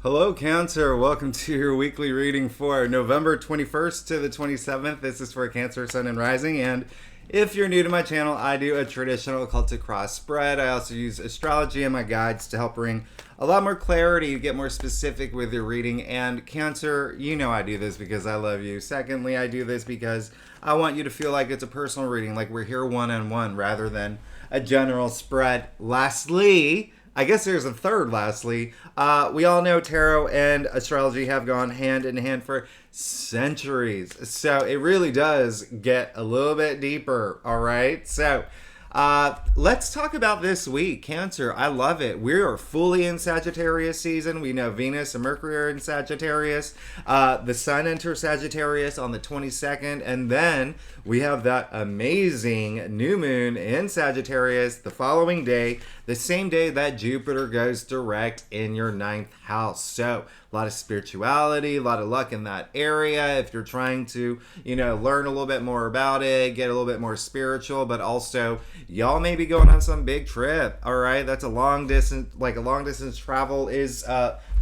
Hello, Cancer. Welcome to your weekly reading for November 21st to the 27th. This is for Cancer, Sun, and Rising. And if you're new to my channel, I do a traditional occultic cross spread. I also use astrology and my guides to help bring a lot more clarity, get more specific with your reading. And Cancer, you know I do this because I love you. Secondly, I do this because I want you to feel like it's a personal reading, like we're here one-on-one rather than a general spread. Lastly, I guess there's a third, lastly. We all know tarot and astrology have gone hand in hand for centuries. So it really does get a little bit deeper, all right? So let's talk about this week. Cancer, I love it. We are fully in Sagittarius season. We know Venus and Mercury are in Sagittarius. The Sun enters Sagittarius on the 22nd. And then we have that amazing new moon in Sagittarius the following day, the same day that Jupiter goes direct in your ninth house. So a lot of spirituality, a lot of luck in that area. If you're trying to, learn a little bit more about it, get a little bit more spiritual, but also y'all may be going on some big trip. All right. That's a long distance travel is,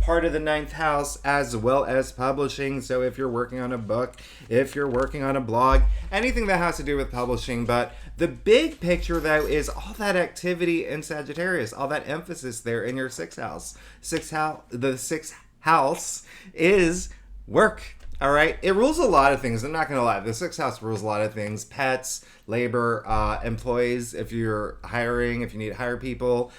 part of the ninth house, as well as publishing. So if you're working on a book, if you're working on a blog, anything that has to do with publishing. But the big picture, though, is all that activity in Sagittarius, all that emphasis there in your sixth house. The sixth house is work. All right. It rules a lot of things. I'm not going to lie. The sixth house rules a lot of things. Pets, labor, employees, if you're hiring, if you need to hire people,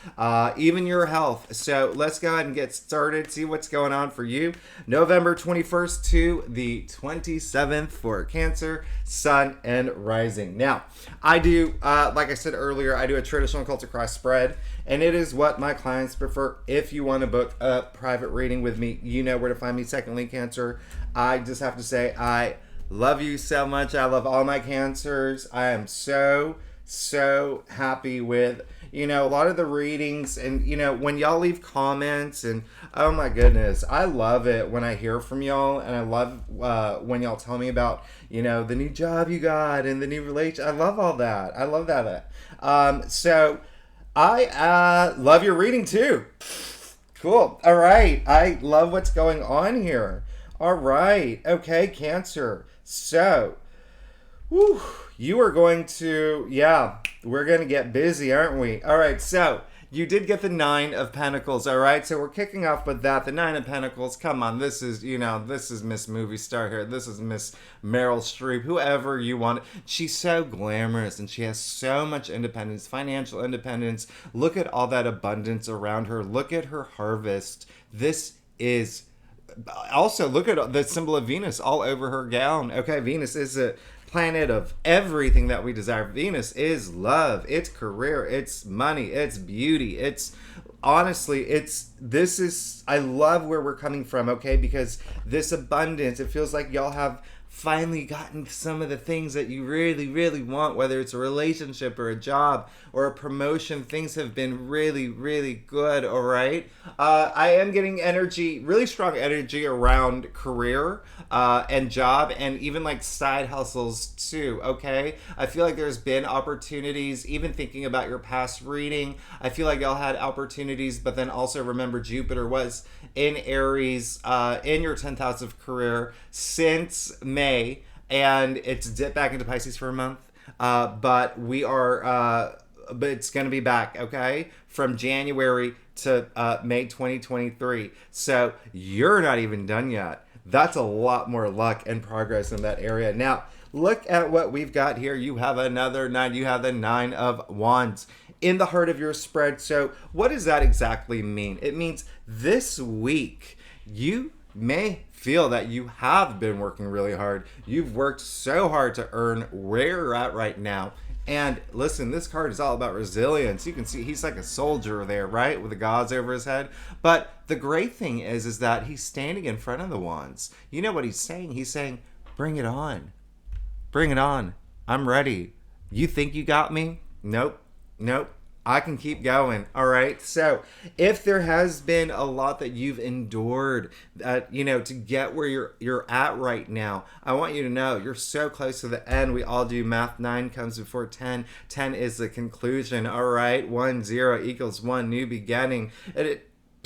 even your health. So let's go ahead and get started. See what's going on for you. November 21st to the 27th for Cancer, Sun, and Rising. Now, I do, like I said earlier, I do a traditional occultic cross spread, and it is what my clients prefer. If you want to book a private reading with me, you know where to find me. Secondly, Cancer, I just have to say I love you so much. I love all my Cancers. I am so happy with, a lot of the readings and, when y'all leave comments and, oh my goodness, I love it when I hear from y'all, and I love when y'all tell me about, the new job you got and the new relation. I love all that. I love that. So I love your reading too. Cool. All right. I love what's going on here. All right. Okay, Cancer. So, you are going to, we're going to get busy, aren't we? All right. So, you did get the Nine of Pentacles. All right. So, we're kicking off with that. The Nine of Pentacles. Come on. This is, this is Miss Movie Star here. This is Miss Meryl Streep, whoever you want. She's so glamorous and she has so much independence, financial independence. Look at all that abundance around her. Look at her harvest. This is... Also, look at the symbol of Venus all over her gown. Okay, Venus is a planet of everything that we desire. Venus is love, it's career, it's money, it's beauty, it's honestly, I love where we're coming from, okay? Because this abundance, it feels like y'all have finally gotten some of the things that you really, really want, whether it's a relationship or a job or a promotion. Things have been really, really good, all right? I am getting energy, really strong energy around career and job and even like side hustles too, okay? I feel like there's been opportunities, even thinking about your past reading, I feel like y'all had opportunities, but then also remember Jupiter was in Aries in your 10th house of career since May, and it's dipped back into Pisces for a month, but it's going to be back, okay, from January to May 2023. So you're not even done yet. That's a lot more luck and progress in that area. Now, look at what we've got here. You have another 9. You have the 9 of Wands in the heart of your spread. So what does that exactly mean? It means this week you may feel that you have been working really hard. You've worked so hard to earn where you're at right now. And listen, this card is all about resilience. You can see he's like a soldier there, right? With the gauze over his head. But the great thing is that he's standing in front of the wands. You know what he's saying? He's saying, bring it on. Bring it on. I'm ready. You think you got me? Nope. I can keep going. All right. So if there has been a lot that you've endured, to get where you're at right now, I want you to know you're so close to the end. We all do math. 9 comes before 10. 10 is the conclusion. All right. 1, 0 equals 1, new beginning.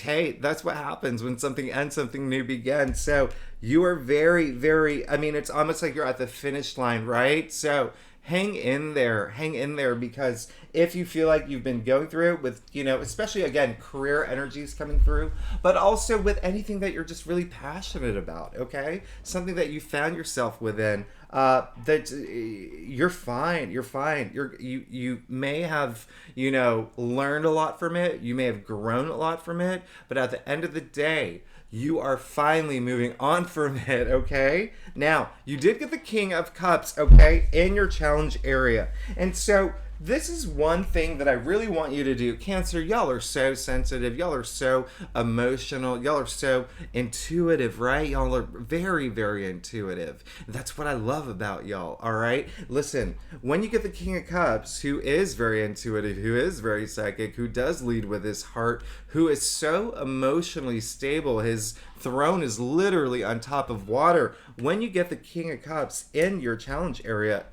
hey, that's what happens when something ends, something new begins. So you are very, very, I mean, it's almost like you're at the finish line, right? So hang in there, because if you feel like you've been going through it with, especially again, career energies coming through, but also with anything that you're just really passionate about, okay? Something that you found yourself within, that you're fine. You may have, learned a lot from it. You may have grown a lot from it, but at the end of the day, you are finally moving on from it, okay? Now, you did get the King of Cups, okay, in your challenge area. And so this is one thing that I really want you to do. Cancer, y'all are so sensitive. Y'all are so emotional. Y'all are so intuitive, right? Y'all are very, very intuitive. That's what I love about y'all, all right? Listen, when you get the King of Cups, who is very intuitive, who is very psychic, who does lead with his heart, who is so emotionally stable, his throne is literally on top of water. When you get the King of Cups in your challenge area,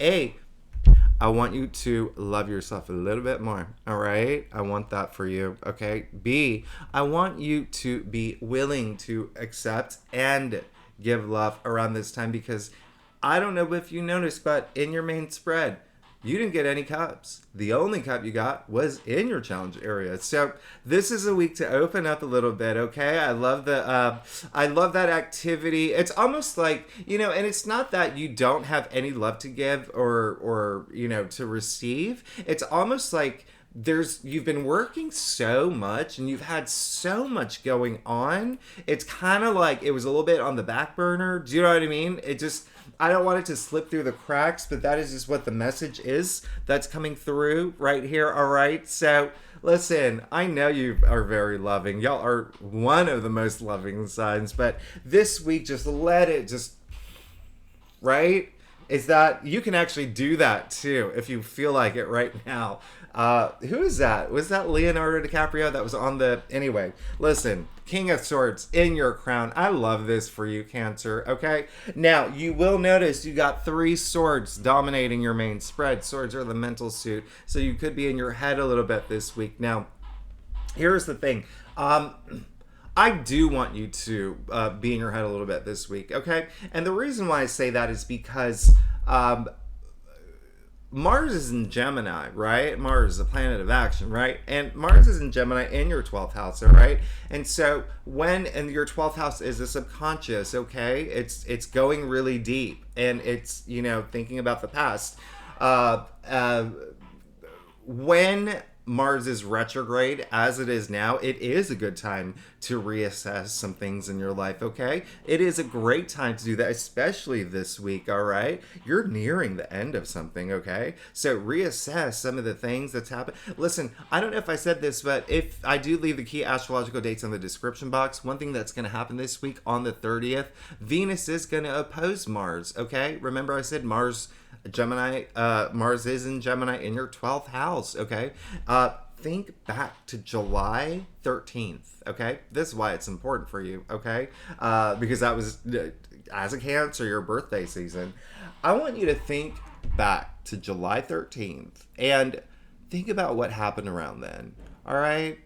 I want you to love yourself a little bit more, all right? I want that for you, okay? B, I want you to be willing to accept and give love around this time, because I don't know if you noticed, but in your main spread, you didn't get any cups. The only cup you got was in your challenge area. So this is a week to open up a little bit, okay? I love that activity. It's almost like, and it's not that you don't have any love to give or to receive. It's almost like you've been working so much and you've had so much going on. It's kind of like it was a little bit on the back burner. Do you know what I mean? I don't want it to slip through the cracks, but that is just what the message is that's coming through right here. All right. So listen, I know you are very loving. Y'all are one of the most loving signs, but this week, just let it right? Is that you can actually do that too if you feel like it right now. Who is that? Was that Leonardo DiCaprio that was on the... Anyway, listen, King of Swords in your crown. I love this for you, Cancer, okay? Now, you will notice you got 3 swords dominating your main spread. Swords are the mental suit, so you could be in your head a little bit this week. Now, here's the thing. I do want you to be in your head a little bit this week, okay? And the reason why I say that is because... Mars is in Gemini, right? Mars is a planet of action, right? And Mars is in Gemini in your 12th house, all right? And so and your 12th house is the subconscious, okay? It's going really deep, and it's, thinking about the past. When Mars is retrograde, as it is now, it is a good time to reassess some things in your life, okay? It is a great time to do that, especially this week, all right? You're nearing the end of something, okay? So reassess some of the things that's happened. Listen, I don't know if I said this, but if I do leave the key astrological dates in the description box, one thing that's going to happen this week on the 30th, Venus is going to oppose Mars, okay? Remember I said Mars is in Gemini in your 12th house, okay? Think back to July 13th, okay? This is why it's important for you, okay? Because that was, as a Cancer, your birthday season. I want you to think back to July 13th and think about what happened around then, all right?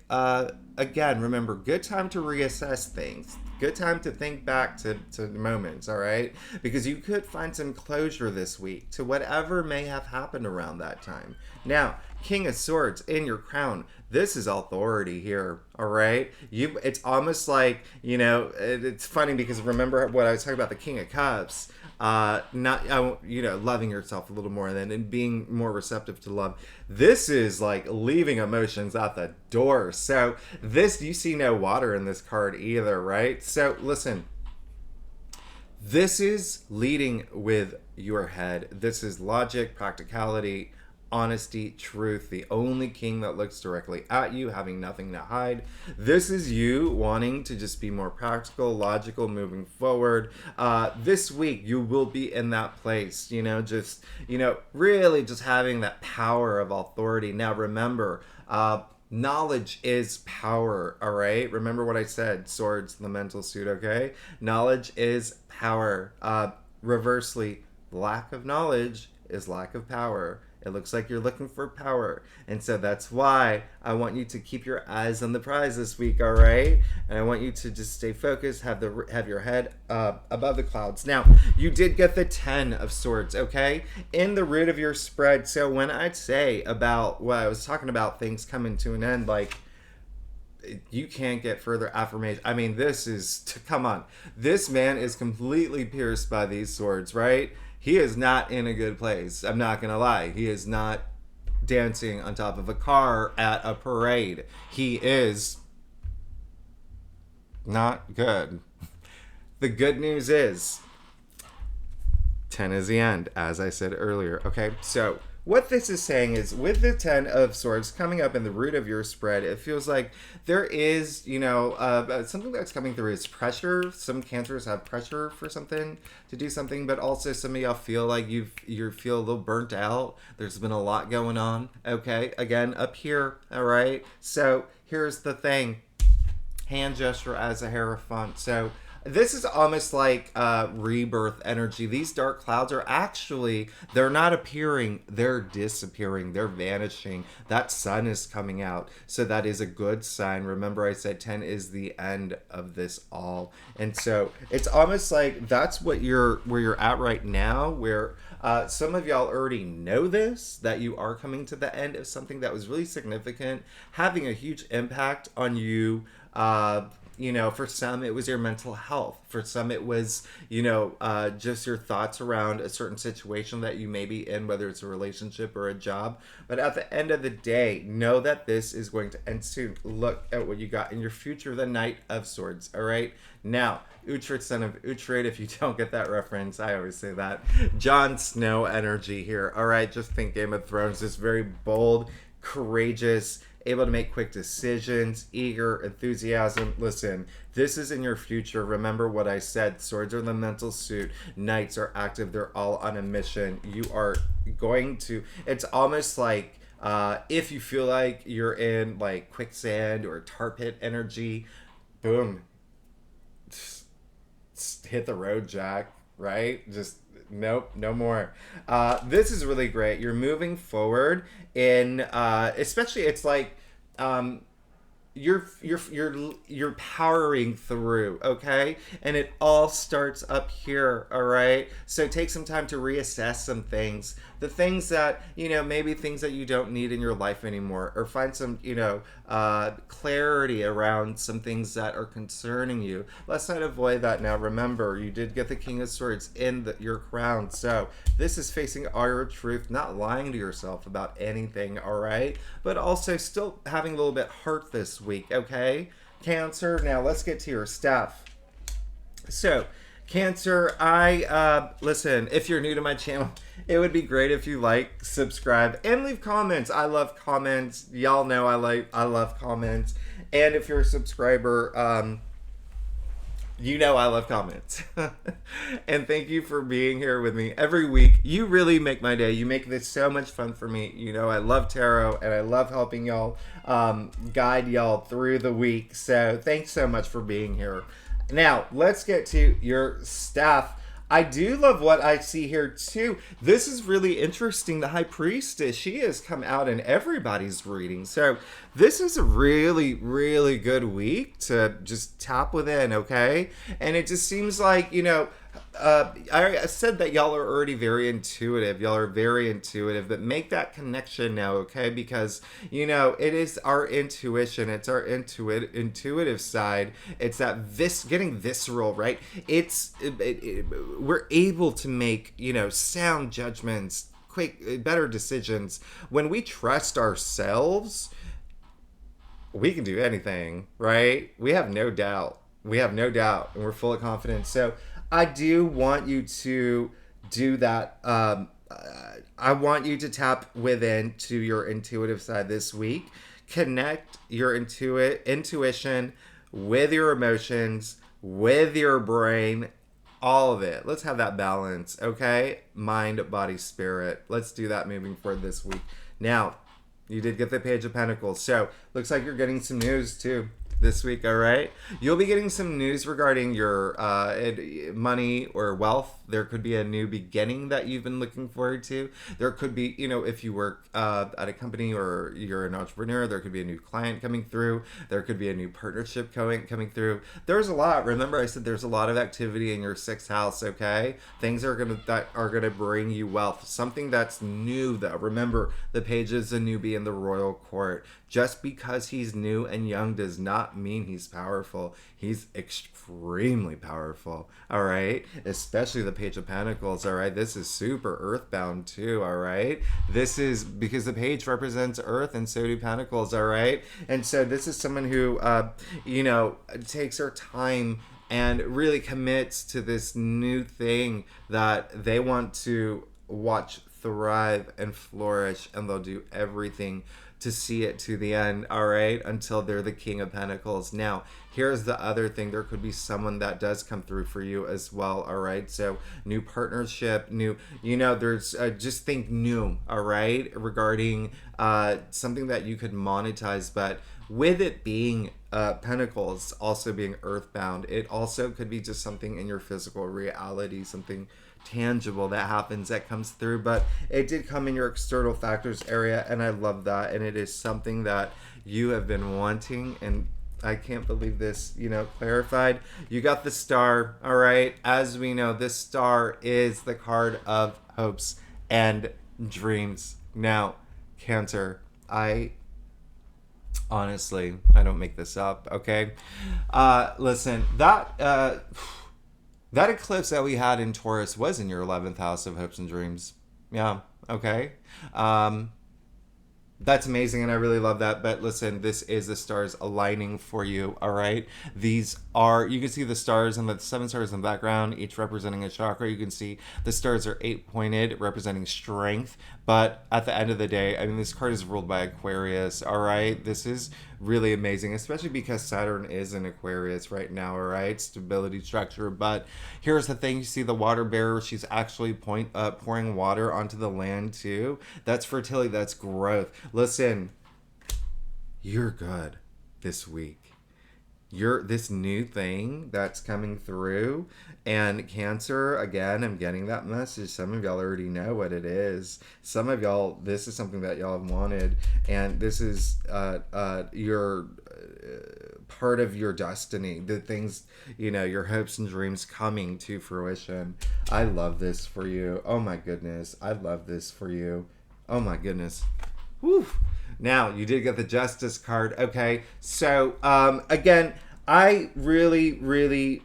Again, remember, good time to reassess things. Good time to think back to the moments, all right? Because you could find some closure this week to whatever may have happened around that time. Now, King of Swords in your crown. This is authority here, all right? It's almost like, it's funny because remember what I was talking about, the King of Cups. Loving yourself a little more and being more receptive to love. This is like leaving emotions at the door. So you see no water in this card either, right? So listen, this is leading with your head. This is logic, practicality, honesty, truth, the only king that looks directly at you, having nothing to hide. This is you wanting to just be more practical, logical, moving forward. This week, you will be in that place, really just having that power of authority. Now, remember, knowledge is power, all right? Remember what I said, swords, the mental suit, okay? Knowledge is power. Reversely, lack of knowledge is lack of power. It looks like you're looking for power. And so that's why I want you to keep your eyes on the prize this week, all right? And I want you to just stay focused, have your head above the clouds. Now, you did get the 10 of Swords, okay? In the root of your spread. So when I say about what I was talking about, things coming to an end, like, you can't get further affirmation. I mean, come on. This man is completely pierced by these swords, right? He is not in a good place. I'm not going to lie. He is not dancing on top of a car at a parade. He is not good. The good news is 10 is the end, as I said earlier. Okay, so what this is saying is, with the 10 of Swords coming up in the root of your spread, it feels like there is, something that's coming through is pressure. Some Cancers have pressure for something, to do something, but also some of y'all feel like you feel a little burnt out. There's been a lot going on, okay? Again, up here, all right? So here's the thing. Hand gesture as a Hierophant. So this is almost like rebirth energy. These dark clouds are actually, they're not appearing, they're disappearing, they're vanishing. That sun is coming out. So that is a good sign. Remember, I said 10 is the end of this all. And so it's almost like that's where you're at right now, where some of y'all already know this, that you are coming to the end of something that was really significant, having a huge impact on you. For some, it was your mental health. For some, it was, just your thoughts around a certain situation that you may be in, whether it's a relationship or a job. But at the end of the day, know that this is going to end soon. Look at what you got in your future, the Knight of Swords, all right? Now, Uhtred, son of Uhtred, if you don't get that reference, I always say that. Jon Snow energy here, all right? Just think Game of Thrones, this very bold, courageous, able to make quick decisions, eager, enthusiasm. Listen, this is in your future. Remember what I said. Swords are the mental suit. Knights are active. They're all on a mission. You are going to... It's almost like if you feel like you're in like quicksand or tar pit energy, boom. Just hit the road, Jack. Right? Just... Nope, no more. This is really great. You're moving forward in, especially it's like, you're powering through, okay? And it all starts up here, all right? So take some time to reassess some things. The things that, maybe things that you don't need in your life anymore, or find some, clarity around some things that are concerning you. Let's not avoid that now. Remember, you did get the King of Swords in your crown. So this is facing all your truth, not lying to yourself about anything, all right? But also still having a little bit heart this week, okay? Cancer, now let's get to your stuff. So, Cancer, listen, if you're new to my channel, it would be great if you like, subscribe, and leave comments. I love comments. Y'all know I love comments. And if you're a subscriber, I love comments. And thank you for being here with me every week. You really make my day. You make this so much fun for me. I love tarot, and I love helping y'all, guide y'all through the week. So thanks so much for being here. Now, let's get to your stuff. I do love what I see here, too. This is really interesting. The High Priestess, she has come out in everybody's reading. So this is a really, really good week to just tap within, okay? And it just seems like, I said that y'all are already very intuitive. Y'all are very intuitive, but make that connection now, okay? Because, it is our intuition. It's our intuitive side. It's that getting visceral, right? We're able to make, sound judgments, quick, better decisions. When we trust ourselves, we can do anything, right? We have no doubt. And we're full of confidence. So I do want you to do that. I want you to tap within to your intuitive side this week. Connect your intuition with your emotions, with your brain, all of it. Let's have that balance, okay? Mind, body, spirit. Let's do that moving forward this week. Now, you did get the Page of Pentacles. So, looks like you're getting some news, too. this week, all right? You'll be getting some news regarding your money or wealth. There could be a new beginning that you've been looking forward to. There could be, if you work at a company or you're an entrepreneur, there could be a new client coming through. There could be a new partnership coming through. There's a lot. Remember, I said there's a lot of activity in your sixth house, okay? Things that are gonna bring you wealth. Something that's new, though. Remember, the page is a newbie in the royal court. Just because he's new and young does not mean he's powerful. He's extremely powerful, all right? Especially the Page of Pentacles, all right? This is super earthbound too, all right? This is because the page represents earth and so do Pentacles, all right? And so this is someone who, takes their time and really commits to this new thing that they want to watch thrive and flourish, and they'll do everything to see it to the end, all right, until they're the King of Pentacles. Now, here's the other thing. There could be someone that does come through for you as well, all right? So, new partnership, there's, just think new, all right, regarding something that you could monetize, but with it being Pentacles also being earthbound, it also could be just something in your physical reality, something tangible that happens that comes through, but it did come in your external factors area, and I love that, and it is something that you have been wanting, and I can't believe this, clarified. You got the Star, all right? As we know, this Star is the card of hopes and dreams. Now, Cancer, honestly, I don't make this up, okay? Listen, that eclipse that we had in Taurus was in your 11th house of hopes and dreams. Yeah, okay. That's amazing, and I really love that. But listen, this is the stars aligning for you, all right? You can see the stars and the 7 stars in the background, each representing a chakra. You can see the stars are 8-pointed, representing strength. But at the end of the day, this card is ruled by Aquarius, all right? This is really amazing, especially because Saturn is in Aquarius right now, all right? Stability, structure. But here's the thing. You see the water bearer. She's actually pouring water onto the land, too. That's fertility. That's growth. Listen, you're good this week. You're this new thing that's coming through, and Cancer, again, I'm getting that message. Some of y'all already know what it is. Some of y'all, this is something that y'all have wanted, and this is your part of your destiny, the things, your hopes and dreams coming to fruition. I love this for you. Oh my goodness, I love this for you. Oh my goodness. Whew. Now, you did get the Justice card. Okay, so, again, I really,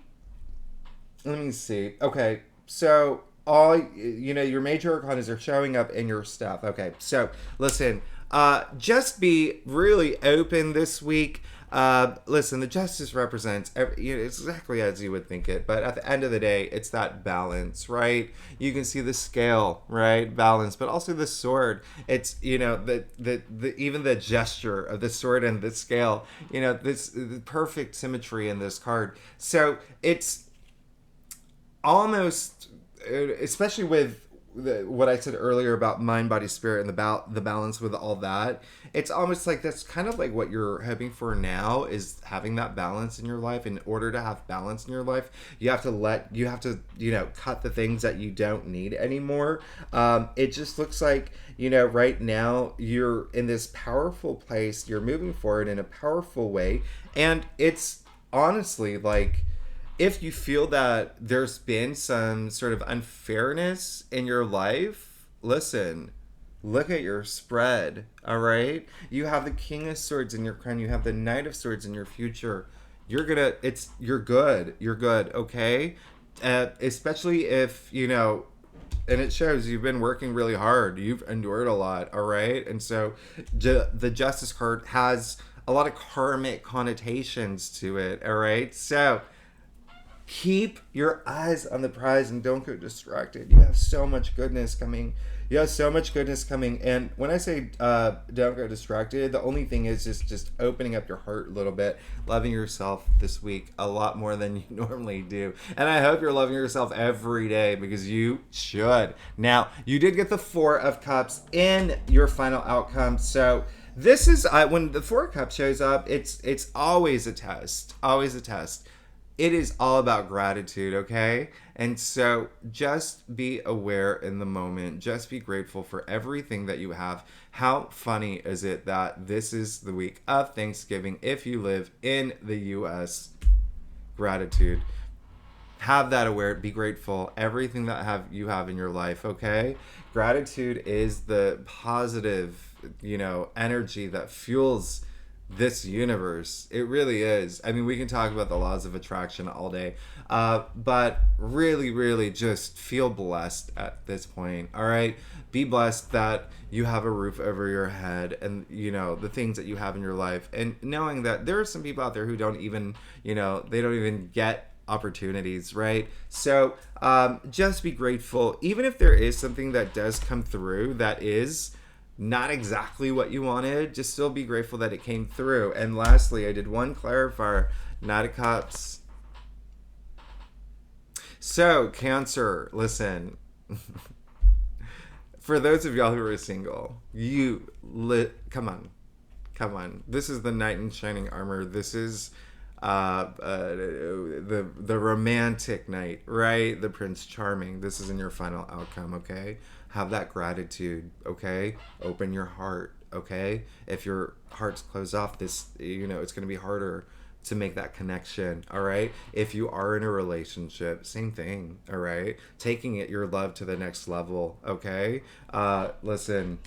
let me see. Okay, so, your major arcanas are showing up in your stuff. Okay, so, listen, just be really open this week. Listen, the Justice represents it's exactly as you would think it, but at the end of the day, it's that balance, right? You can see the scale, right? Balance, but also the sword. It's the even the gesture of the sword and the scale. This the perfect symmetry in this card. So it's almost, especially with what I said earlier about mind, body, spirit, and the balance with all that, it's almost like that's kind of like what you're hoping for now, is having that balance in your life. In order to have balance in your life, you have to cut the things that you don't need anymore. It just looks like, right now you're in this powerful place, you're moving forward in a powerful way, and it's honestly like, if you feel that there's been some sort of unfairness in your life, listen, look at your spread, all right? You have the King of Swords in your crown. You have the Knight of Swords in your future. You're good, okay? Especially if, and it shows you've been working really hard. You've endured a lot, all right? And so the Justice card has a lot of karmic connotations to it, all right? So keep your eyes on the prize and don't get distracted. You have so much goodness coming. And when I say don't get distracted, the only thing is just opening up your heart a little bit, loving yourself this week a lot more than you normally do. And I hope you're loving yourself every day, because you should. Now, you did get the 4 of Cups in your final outcome, so This is when the Four of Cups shows up. It's always a test. Always a test. It is all about gratitude, okay? And so just be aware in the moment. Just be grateful for everything that you have. How funny is it that this is the week of Thanksgiving if you live in the US? Gratitude. Have that aware, be grateful, everything that you have in your life, okay? Gratitude is the positive, energy that fuels this universe. It really is. I mean, we can talk about the laws of attraction all day, but really, really just feel blessed at this point. All right, be blessed that you have a roof over your head, and the things that you have in your life, and knowing that there are some people out there who don't even, they don't even get opportunities, right? So just be grateful, even if there is something that does come through that is not exactly what you wanted, just still be grateful that it came through. And lastly, I did one clarifier. Knight of Cups. So Cancer, listen. For those of y'all who are single, come on. This is the knight in shining armor. This is the romantic knight, right? The Prince Charming. This is in your final outcome, okay? Have that gratitude, okay? Open your heart, okay? If your heart's closed off, it's going to be harder to make that connection, all right? If you are in a relationship, same thing, all right? Taking your love to the next level, okay? Listen,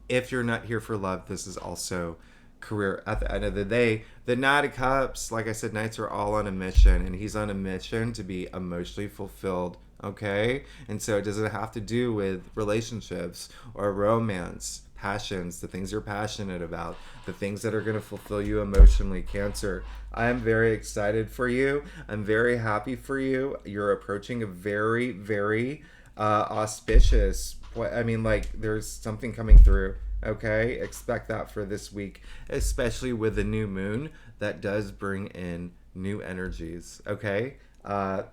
if you're not here for love, this is also career. At the end of the day, the Knight of Cups, like I said, knights are all on a mission, and he's on a mission to be emotionally fulfilled, okay? And so it doesn't have to do with relationships or romance, passions, the things you're passionate about, the things that are going to fulfill you emotionally. Cancer, I am very excited for you. I'm very happy for you. You're approaching a very, very auspicious, there's something coming through. Okay, expect that for this week, especially with the new moon that does bring in new energies. Okay, I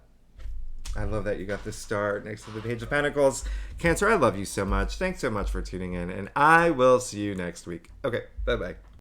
love that you got the star next to the Page of Pentacles. Cancer, I love you so much. Thanks so much for tuning in, and I will see you next week. Okay, bye-bye.